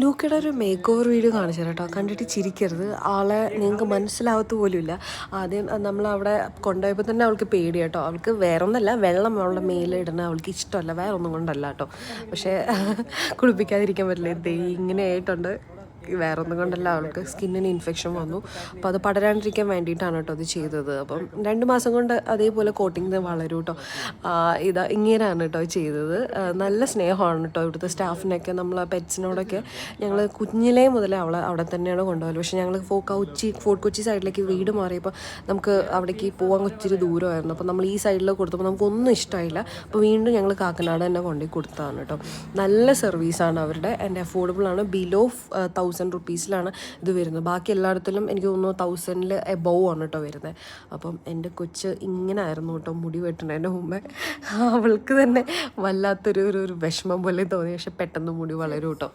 ലൂക്കയുടെ ഒരു make over video കാണിച്ചു തരാം കേട്ടോ. കണ്ടിട്ട് ചിരിക്കരുത്, ആളെ നിങ്ങൾക്ക് മനസ്സിലാവത്ത് പോലുമില്ല. ആദ്യം നമ്മളവിടെ കൊണ്ടുപോയപ്പോൾ തന്നെ അവൾക്ക് പേടി കേട്ടോ. അവൾക്ക് വേറെ ഒന്നല്ല, വെള്ളം അവളുടെ മേലിടുന്ന അവൾക്ക് ഇഷ്ടമല്ല, വേറെ ഒന്നും കൊണ്ടല്ല കേട്ടോ. പക്ഷേ കുളിപ്പിക്കാതിരിക്കാൻ പറ്റില്ല, ദേ ഇങ്ങനെ ആയിട്ടുണ്ട്. വേറെ ഒന്നും കൊണ്ടല്ല, അവൾക്ക് സ്കിന്നിന് ഇൻഫെക്ഷൻ വന്നു. അപ്പോൾ അത് പടരാണ്ടിരിക്കാൻ വേണ്ടിയിട്ടാണ് കേട്ടോ അത് ചെയ്തത്. അപ്പം 2 മാസം കൊണ്ട് അതേപോലെ കോട്ടിങ് വളരും കേട്ടോ. ഇങ്ങനെയാണ് കേട്ടോ ചെയ്തത്. നല്ല സ്നേഹമാണ് കേട്ടോ ഇവിടുത്തെ സ്റ്റാഫിനൊക്കെ. നമ്മൾ പെറ്റ്സിനോടൊക്കെ ഞങ്ങൾ കുഞ്ഞിലേ മുതലേ അവളെ അവിടെ തന്നെയാണ് കൊണ്ടുപോകല്. പക്ഷേ ഞങ്ങൾ ഫോർട്ട് കൊച്ചി സൈഡിലേക്ക് വീട് മാറിയപ്പോൾ നമുക്ക് അവിടേക്ക് പോകാൻ ഒത്തിരി ദൂരമായിരുന്നു. അപ്പോൾ നമ്മൾ ഈ സൈഡിൽ കൊടുത്തപ്പോൾ നമുക്കൊന്നും ഇഷ്ടമായില്ല. അപ്പോൾ വീണ്ടും ഞങ്ങൾ കാക്കനാട് തന്നെ കൊണ്ടുപോയി കൊടുത്തതാണ് കേട്ടോ. നല്ല സർവീസാണ് അവരുടെ, ആൻഡ് അഫോർഡബിൾ ആണ്. ബിലോ 1000 റുപ്പീസിലാണ് ഇത് വരുന്നത്. ബാക്കി എല്ലായിടത്തിലും എനിക്ക് തോന്നുന്നു 1000-ൽ എബോവ് ആണ് കേട്ടോ വരുന്നത്. അപ്പം എൻ്റെ കൊച്ച് ഇങ്ങനെ ആയിരുന്നു കേട്ടോ മുടി വെട്ടുന്നതിൻ്റെ മുമ്പേ. അവൾക്ക് തന്നെ വല്ലാത്തൊരു വിഷമം പോലെ തോന്നി. പക്ഷെ പെട്ടെന്ന് മുടി വളരും കേട്ടോ.